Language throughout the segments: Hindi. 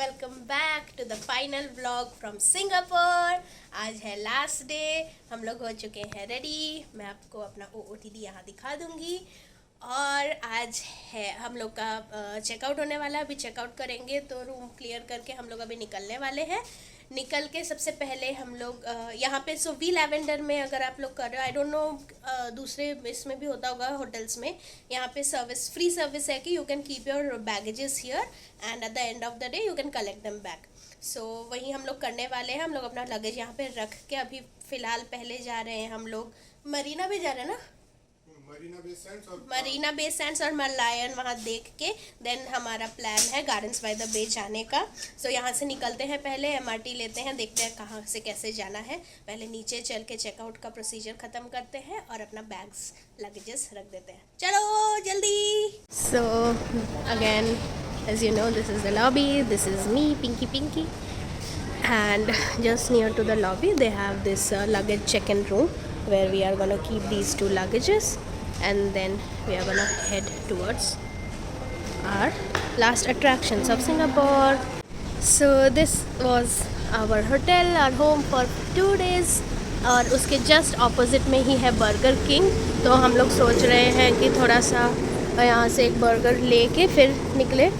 Welcome back to the final vlog from Singapore. आज है लास्ट डे, हम लोग हो चुके हैं रेडी। मैं आपको अपना OOTD यहाँ दिखा दूँगी। और आज है हम लोग का चेकआउट होने वाला है। अभी चेकआउट करेंगे तो रूम क्लियर करके हम लोग अभी निकलने वाले हैं। निकल के सबसे पहले हम लोग यहाँ पे वी लैवेंडर में अगर आप लोग कर रहे हो, आई डोंट नो दूसरे इसमें भी होता होगा होटल्स में, यहाँ पे सर्विस फ्री सर्विस है कि you can keep your baggages here and at the end of the day you can collect them back. So वही हम लोग करने वाले हैं। हम लोग अपना लगेज यहाँ पे रख के अभी फ़िलहाल पहले जा रहे हैं हम लोग मरीना भी जा रहे हैं ना, मरीना बे सैंड्स और मलायन वहाँ देख के देन हमारा प्लान है गार्डन्स बाय द बे जाने का। सो यहाँ से निकलते हैं, पहले MRT लेते हैं, देखते हैं कहाँ से कैसे जाना है। पहले नीचे चल के चेकआउट का प्रोसीजर ख़त्म करते हैं और अपना बैग्स लगेजेस रख देते हैं। चलो जल्दी। So again as you know this is the lobby, this is me Pinky and just near to the lobby they have this luggage check-in room where we are gonna keep these 2 luggages and then we are gonna head towards our last attractions of Singapore. So this was our hotel, our home for 2 days और उसके जस्ट ऑपोजिट में ही है बर्गर किंग। तो हम लोग सोच रहे हैं कि थोड़ा सा यहाँ से एक बर्गर लेके फिर निकले,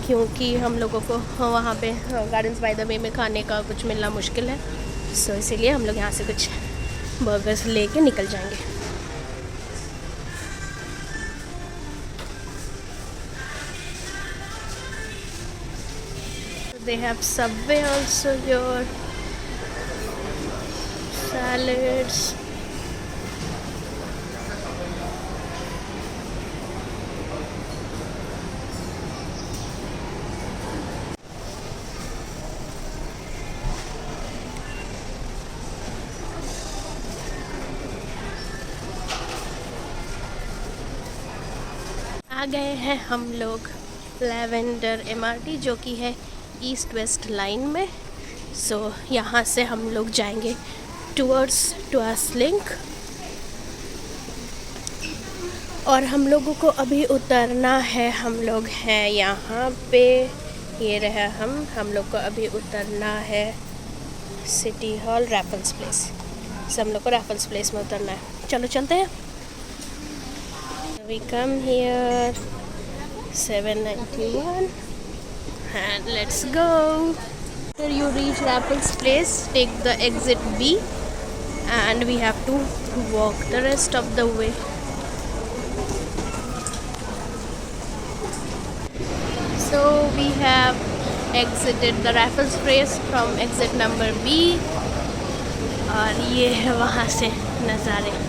क्योंकि हम लोगों को वहाँ पे गार्डन्स बाय द बे में खाने का कुछ मिलना मुश्किल है। सो इसीलिए हम लोग यहाँ से कुछ बर्गर्स लेके निकल जाएंगे। They have Subway also here, salads. आ गए हैं हम लोग लैवेंडर MRT जो कि है ईस्ट वेस्ट लाइन में। सो यहाँ से हम लोग जाएंगे टूवर्ड्स टुआस लिंक और हम लोगों को अभी उतरना है। हम लोग हैं यहाँ पे, ये रहा हम लोग को अभी उतरना है सिटी हॉल रैफल्स प्लेस। सो हम लोग को रैफल्स प्लेस में उतरना है। चलो चलते हैं। We come here 791 and let's go. After you reach Raffles Place, take the exit B and we have to walk the rest of the way. So we have exited the Raffles Place from exit number B और ये है वहाँ से नज़ारे।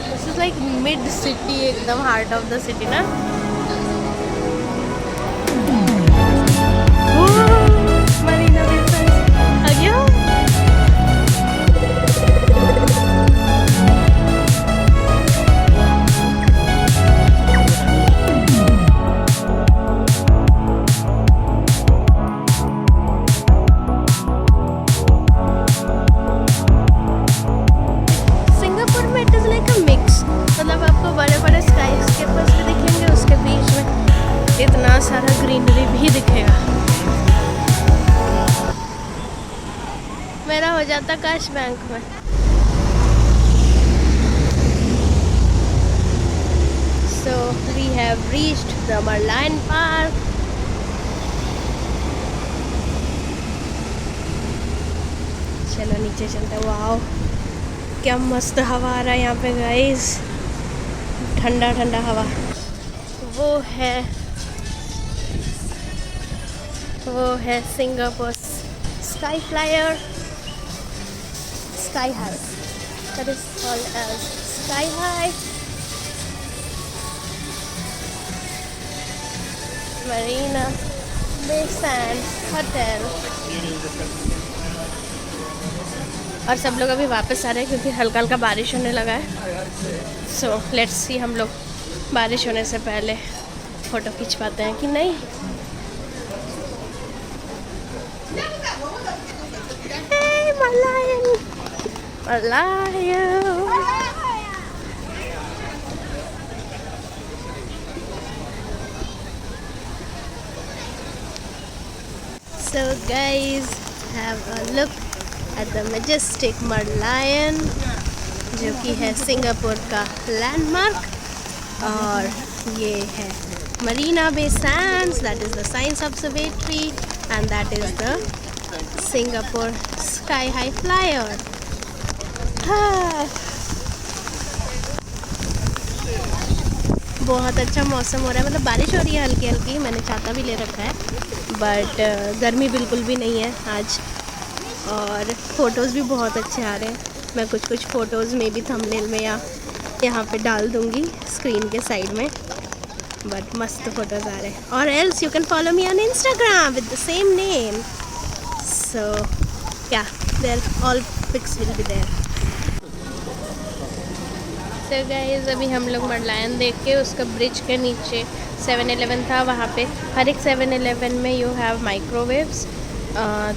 This is like mid city, एकदम heart of the city ना। मरीना बे सैंड्स आ गया। सिंगापुर में it is like a mix, मतलब आपको बड़े बड़े स्काई स्केपर्स भी दिखेंगे, उसके बीच में इतना सारा ग्रीनरी भी दिखेगा। मेरा हो जाता कैश बैंक में। So we have reached the Merlion park. चलो नीचे चलते हैं। वाओ क्या मस्त हवा आ रहा है यहाँ पे गाइस, ठंडा ठंडा हवा। वो है Singapore sky flyer, sky high, that is called as sky high. Marina Bay Sands Hotel। और सब लोग अभी वापस आ रहे हैं क्योंकि हल्का हल्का बारिश होने लगा है। सो लेट्स सी हम लोग बारिश होने से पहले फ़ोटो खींच पाते हैं कि नहीं। Hey, Malayan! Malayan! So guys, have a look at the majestic Merlion, जो कि है सिंगापुर का लैंडमार्क। और ये है Marina Bay Sands, that is the science observatory and that is the Singapore sky high flyover. बहुत अच्छा मौसम हो रहा है, मतलब बारिश हो रही है हल्की हल्की। मैंने छाता भी ले रखा है, बट गर्मी बिल्कुल भी नहीं है आज। और फ़ोटोज़ भी बहुत अच्छे आ रहे हैं। मैं कुछ फ़ोटोज़ में भी थंबनेल में या यहाँ पे डाल दूँगी स्क्रीन के साइड में, बट मस्त फ़ोटोज़ आ रहे हैं। और else you can follow me on Instagram with the same name, so yeah there all pics will be there. तो गाइस, अभी हम लोग मरलायन देख के उसका ब्रिज के नीचे 7-Eleven था, वहाँ पे हर एक 7-Eleven में यू हैव माइक्रोवेव्स,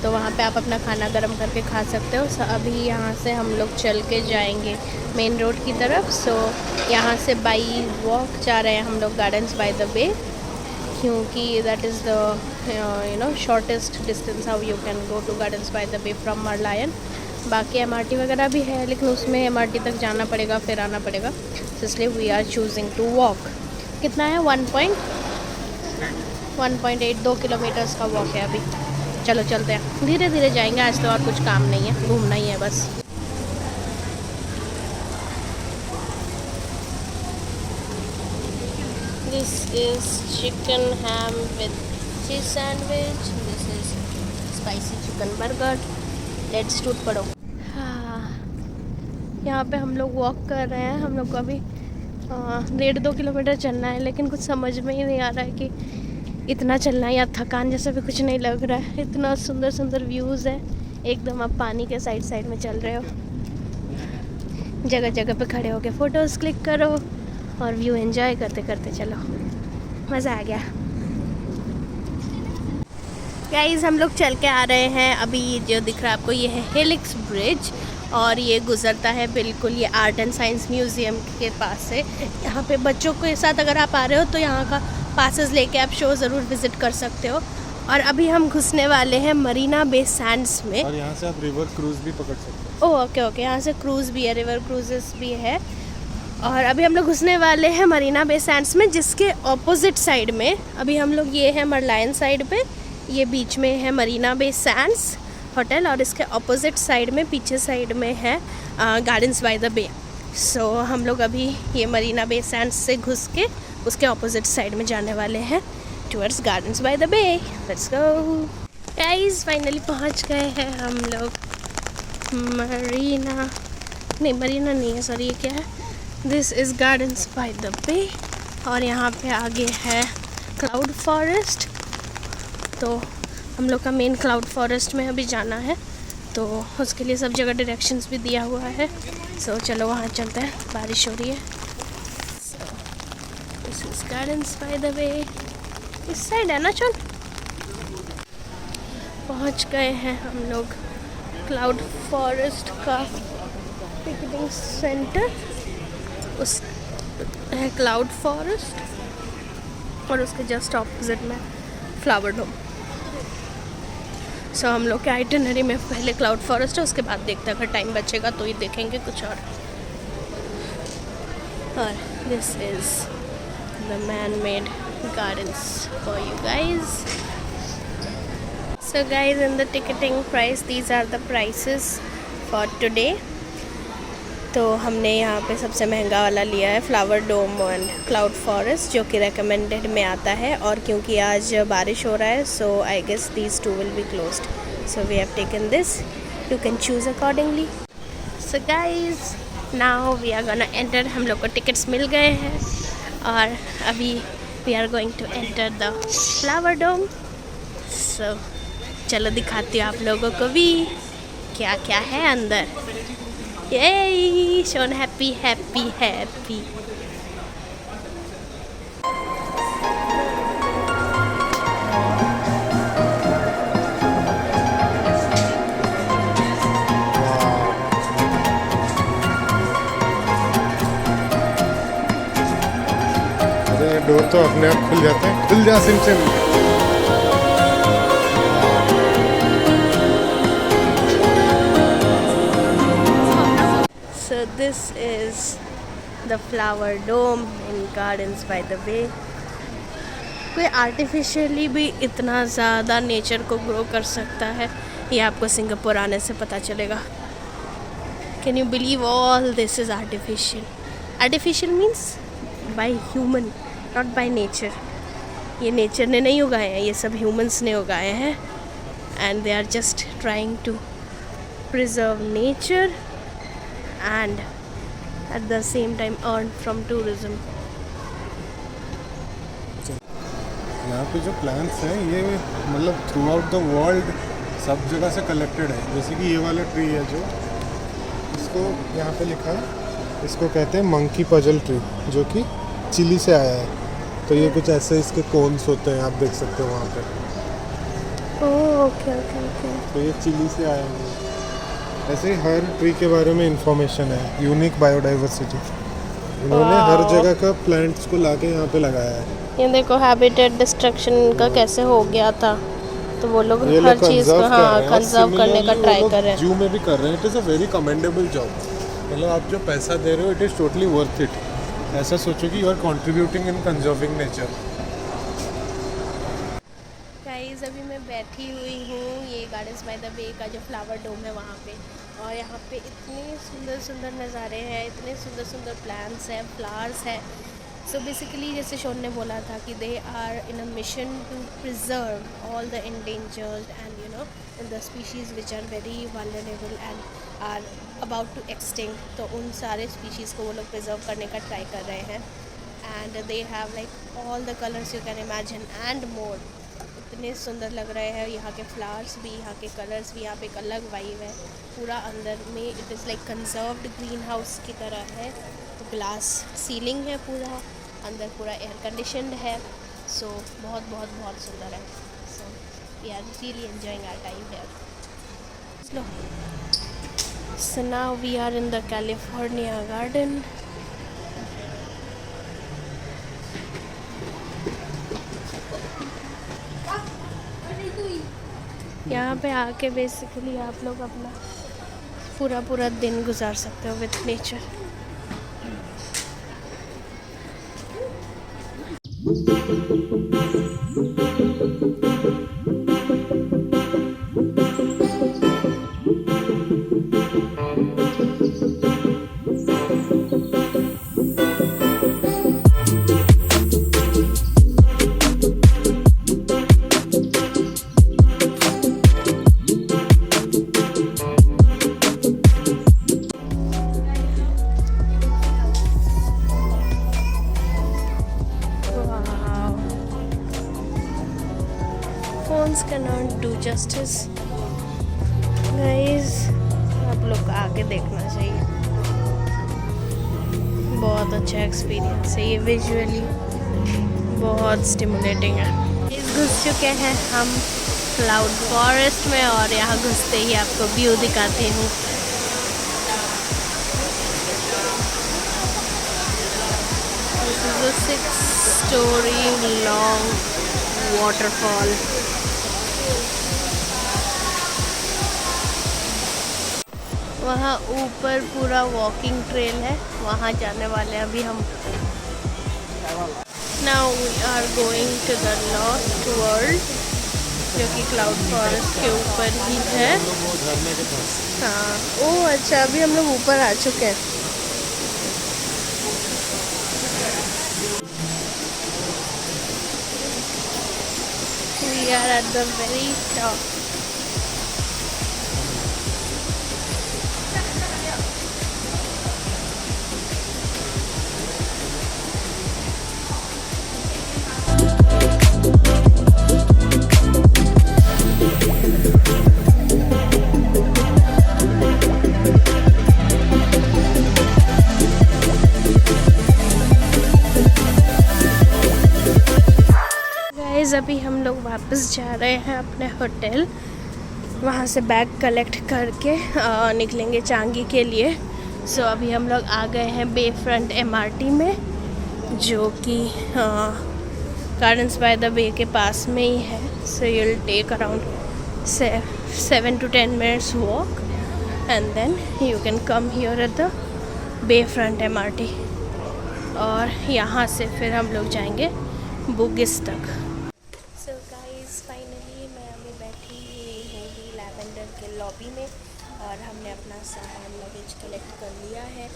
तो वहाँ पे आप अपना खाना गर्म करके खा सकते हो। सो अभी यहाँ से हम लोग चल के जाएंगे मेन रोड की तरफ। सो यहाँ से बाई वॉक जा रहे हैं हम लोग गार्डन्स बाय द बे, क्योंकि that is the shortest distance how you can go to Gardens by the Bay from Merlion. बाकी MRT वगैरह भी है, लेकिन उसमें MRT तक जाना पड़ेगा फिर आना पड़ेगा, तो इसलिए we are choosing to walk. कितना है 1.8 2 किलोमीटर्स का वॉक है अभी। चलो चलते हैं, धीरे धीरे जाएंगे, आज तो और कुछ काम नहीं है, घूमना ही है बस। This is chicken ham with cheese sandwich, this is spicy chicken burger. Let's टूट पड़ो। हाँ, यहाँ पे हम लोग वॉक कर रहे हैं। हम लोग को अभी 1.5-2 किलोमीटर चलना है, लेकिन कुछ समझ में ही नहीं आ रहा है कि इतना चलना है या थकान जैसा भी कुछ नहीं लग रहा है। इतना सुंदर सुंदर व्यूज़ है एकदम। आप पानी के साइड साइड में चल रहे हो, जगह जगह पे खड़े होके फ़ोटोज़ क्लिक करो और व्यू एंजॉय करते करते चलो। मज़ा आ गया। गाइस, हम लोग चल के आ रहे हैं। अभी जो दिख रहा है आपको, ये है हेलिक्स ब्रिज, और ये गुज़रता है बिल्कुल ये आर्ट एंड साइंस म्यूज़ियम के पास से। यहाँ पे बच्चों के साथ अगर आप आ रहे हो तो यहाँ का पासेस लेके आप शो ज़रूर विज़िट कर सकते हो। और अभी हम घुसने वाले हैं मरीना बे सैंड्स में, और यहाँ से आप रिवर क्रूज़ भी पकड़ सकते हो। ओह ओके, यहाँ से क्रूज़ भी है, रिवर क्रूजेस भी है। और अभी हम लोग घुसने वाले हैं मरीना बे सैंड्स में, जिसके ऑपोजिट साइड में अभी हम लोग ये है मरलायन साइड पे, ये बीच में है मरीना बे सैंड्स होटल, और इसके ऑपोजिट साइड में पीछे साइड में है गार्डन्स बाय द बे। सो हम लोग अभी ये मरीना बे सैंड्स से घुस के उसके ऑपोजिट साइड में जाने वाले हैं towards Gardens by the Bay. Let's go guys, finally पहुंच गए हैं हम लोग मरीना नहीं है, सॉरी, ये क्या है, this is Gardens by the Bay. और यहाँ पे आगे है क्लाउड फॉरेस्ट, तो हम लोग का मेन क्लाउड फॉरेस्ट में अभी जाना है, तो उसके लिए सब जगह डायरेक्शंस भी दिया हुआ है। सो चलो वहाँ चलते हैं, बारिश हो रही है। This is gardens by the way, इस साइड है ना। चल, पहुँच गए हैं हम लोग क्लाउड फॉरेस्ट का पिकनिक सेंटर। उस है क्लाउड फॉरेस्ट, और उसके जस्ट ऑपोजिट में फ्लावर डोम। सो हम लोग के आइटिनरी में पहले क्लाउड फॉरेस्ट है, उसके बाद देखते हैं, अगर टाइम बचेगा तो ही देखेंगे कुछ और this is the man made gardens for you guys. So guys, in the ticketing price, these are the prices for today. तो हमने यहाँ पे सबसे महंगा वाला लिया है flower dome and cloud forest, जो कि रेकमेंडेड में आता है। और क्योंकि आज बारिश हो रहा है, so I guess these two will be closed, so we have taken this. You can choose accordingly. So guys, now we are gonna enter. हम लोग को टिकट्स मिल गए हैं और अभी we are going to enter the flower dome. So चलो दिखाती हूँ आप लोगों को भी क्या क्या है अंदर। Yay! Sean happy. अरे डोर तो अपने आप खुल जाते हैं। खुल जा SIM. So this is the flower dome in Gardens by the Bay. कोई आर्टिफिशियली भी इतना ज़्यादा नेचर को ग्रो कर सकता है, ये आपको सिंगापुर आने से पता चलेगा. Can you believe all this is artificial? Artificial means by human, not by nature. ये नेचर ने नहीं उगाए हैं, ये सब ह्यूमंस ने उगाए हैं. And they are just trying to preserve nature and at the same time earn from tourism. यहाँ पे जो प्लांट्स हैं ये मतलब थ्रू आउट द वर्ल्ड सब जगह से कलेक्टेड है. जैसे कि ये वाला ट्री है जो इसको यहाँ पे लिखा है, इसको कहते हैं मंकी पजल ट्री, जो कि चिली से आया है. तो ये कुछ ऐसे इसके कोन्स होते हैं, आप देख सकते हो वहाँ पे. ओके. तो ये चिली से आया है. ऐसे ही हर ट्री के बारे में इंफॉर्मेशन है. यूनिक बायोडाइवर्सिटी, इन्होंने हर जगह का प्लांट्स को लाके यहाँ पे लगाया है. ये देखो हैबिटेट डिस्ट्रक्शन का कैसे हो गया था, तो वो लोग हर चीज़ को कंजर्व करने का ट्राई कर रहे हैं. जू में भी कर रहे हैं. It is a very commendable job. मतलब आप जो पैसा दे रहे हो it is totally worth it. ऐसा सोचो कि you are contributing in conserving nature. Guys अभी मैं बैठी हुई हूँ ये गार्डन्स बाय द बे का जो फ्लावर डोम है वहाँ पे, और यहाँ पे इतने सुंदर सुंदर नज़ारे हैं, इतने सुंदर सुंदर प्लांट्स हैं, फ्लावर्स हैं. सो बेसिकली जैसे शोन ने बोला था कि they are in a mission to preserve all the endangered and the species which are very vulnerable and are about to extinct. तो उन सारे स्पीशीज़ को वो लोग प्रिजर्व करने का ट्राई कर रहे हैं. And they have like all the colours you can imagine and more. इतने सुंदर लग रहे हैं यहाँ के फ्लावर्स भी, यहाँ के कलर्स भी. यहाँ पे एक अलग वाइब है पूरा. अंदर में it is like conserved green house की तरह है. ग्लास सीलिंग है पूरा, अंदर पूरा एयर कंडीशनड है. सो बहुत बहुत बहुत सुंदर है. So we are really enjoying our time here. So now we are in the California garden. यहाँ पे आके बेसिकली आप लोग अपना पूरा दिन गुजार सकते हो with nature. Phones cannot do justice. Guys, आप लोग को आके देखना चाहिए. बहुत अच्छा एक्सपीरियंस है ये. विजुअली बहुत स्टिमुलेटिंग है. घुस चुके हैं हम क्लाउड फॉरेस्ट में, और यहाँ घुसते ही आपको व्यू दिखाती हूँ. This is a 6-story long waterfall. वहाँ ऊपर पूरा वॉकिंग ट्रेल है, वहाँ जाने वाले हैं अभी हम. Now we are going to the lost world, जो कि क्लाउड फॉरेस्ट के ऊपर ही है. हाँ, ओह अच्छा, अभी हम लोग ऊपर आ चुके हैं. We are at the very top. अभी हम लोग वापस जा रहे हैं अपने होटल. वहाँ से बैग कलेक्ट करके निकलेंगे चांगी के लिए. सो अभी हम लोग आ गए हैं बे फ्रंट MRT में, जो कि गार्डन्स बाय द बे के पास में ही है. So you will take around 7 to 10 minutes walk and then you can come here at the Bay Front MRT, और यहाँ से फिर हम लोग जाएंगे बुगिस तक। सो गाइस फाइनली मैं अभी बैठी हुई हूँ लैवेंडर के लॉबी में, और हमने अपना सामान लगेज कलेक्ट कर लिया है।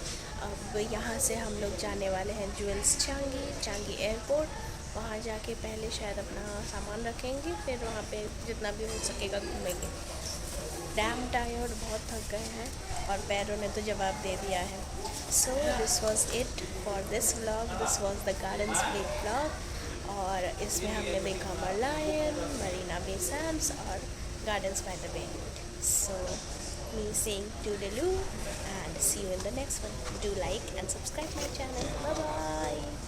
अब यहाँ से हम लोग जाने वाले हैं ज्वेल्स चांगी एयरपोर्ट। वहाँ जाके पहले शायद अपना सामान रखेंगे, फिर वहाँ पे जितना भी हो सकेगा घूमेंगे। डैम टायर्ड, बहुत थक गए हैं और पैरों ने तो जवाब दे दिया है। So this was it for this vlog. This was the gardens break vlog, और इसमें हमने देखा मरलायन, मरीना बे सैंड्स और Gardens by the Bay. So me saying toodaloo and see you in the next one. Do like and subscribe my channel. Bye bye.